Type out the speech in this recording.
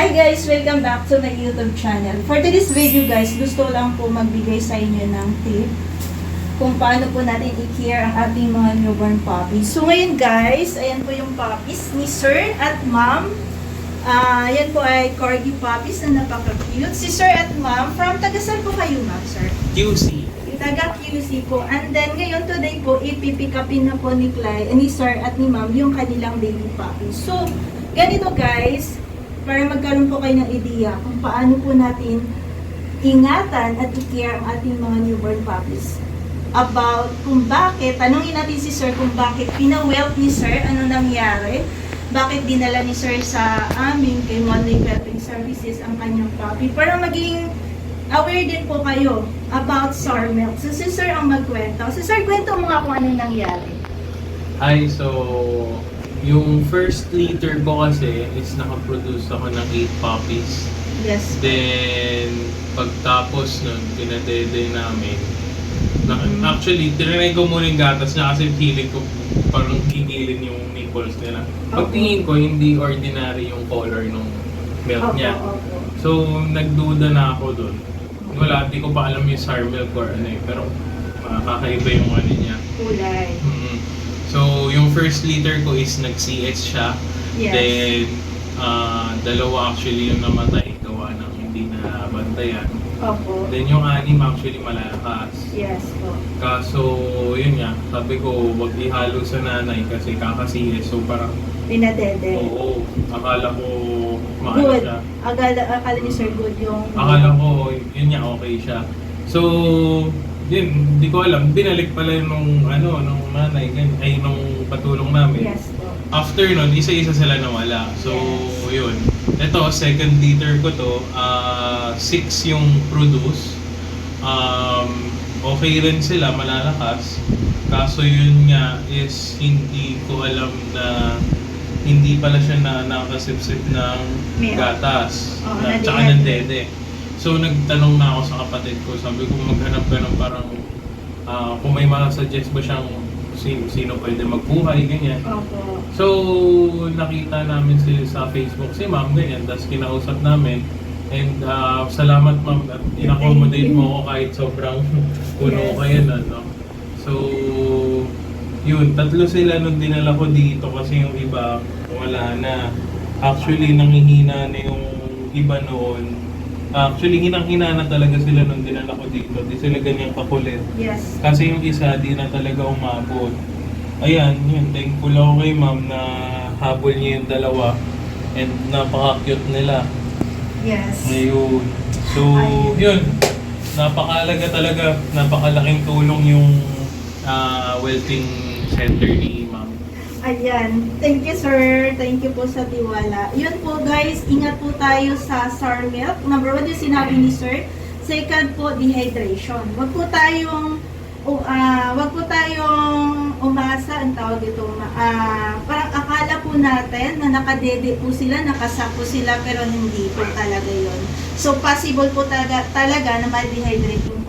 Hi guys! Welcome back to my YouTube channel. For today's video guys, gusto lang po magbigay sa inyo ng tip kung paano po natin i-care ang ating mga newborn puppies. So ngayon guys, ayan po yung puppies ni Sir at Ma'am. Yan po ay Corgi puppies na napaka-cute. Si Sir at Ma'am, from taga-saan po kayo Ma'am, Sir? QC. Taga QC po. And then ngayon today po, ipipick upin na po ni Sir at ni Ma'am yung kanilang baby puppies. So, ganito guys, para magkaroon po kayo ng idea kung paano po natin ingatan at i-care ang ating mga newborn puppies. About kung bakit, tanungin natin si Sir kung bakit pina-welt ni Sir, ano nangyari, bakit dinala ni Sir sa amin kay Monday Petting Services ang kanyang puppy, para maging aware din po kayo about sour milk. So si Sir ang magkwento. Si Sir, kwento mo nga kung anong nangyari. Hi, so yung first liter ko kasi is nakaproduce ako ng 8 puppies. Yes. Then, pagtapos nun, pinadede namin. Actually, tinanay ko muna yung gatas niya kasi feeling ko parang gigilin yung nipples nila. Pagtingin ko, hindi ordinary yung color ng milk niya. So, nagduda na ako dun. Wala, di ko pa alam yung sour milk or ano eh. Pero, kakaiba yung ano niya. Kulay. So, yung first liter ko is nag-CS siya. Yes. Then, dalawa actually yung namatay gawa ng hindi na bantayan. Opo. Then yung anim actually malalakas. Yes po. Kaso, yun nga, sabi ko, wag ihalo sa nanay kasi kakasiyes. So, parang, Pinadede. oo, akala ko maano Good. siya. Akala ni Sir good yung... Akala ko, yun nga, okay siya. So, yun, hindi ko alam, binalik pala yung nung nanay, ay nung patulong namin. Yes po. After nun, isa-isa sila nawala. So, yun. Ito, second liter ko to, 6 yung produce. Okay rin sila, malalakas. Kaso yun nga is hindi ko alam na hindi pala siya nakasipsip ng gatas. Tsaka ng dede. So, nagtanong na ako sa kapatid ko. Sabi ko, maghanap ka ng parang kung may suggest ba siyang sino pwede magbuhay, ganyan. Opo. So, nakita namin sa Facebook si Ma'am, ganyan. Tapos kinausap namin. And salamat Ma'am at in-accommodate mo ako kahit sobrang puno kayo na, no? So, yun. 3 sila nung dinala ko dito kasi yung iba wala na. Actually, nanghihina na yung iba noon. Actually, hinang-hina na talaga sila nung dinala ko dito. Di sila ganyan kakulit. Yes. Kasi yung isa, di na talaga umabot. Ayan, yun. Thankful ako kay Ma'am na habol niya yung dalawa. And napaka-cute nila. Yes. Ayun. So, yun. Napakalaga talaga. Napakalaking tulong yung welting center ni Ma'am. Ayan. Thank you, Sir. Thank you po sa tiwala. Yun po, guys. Ingat po tayo sa sour milk. Number 1 yung sinabi ni Sir. Second po, dehydration. Wag po tayong umasa, ang tawag dito, parang akala po natin na nakadede po sila, nakasapo sila, pero hindi po talaga yun. So, possible po talaga na ma-dehydrate po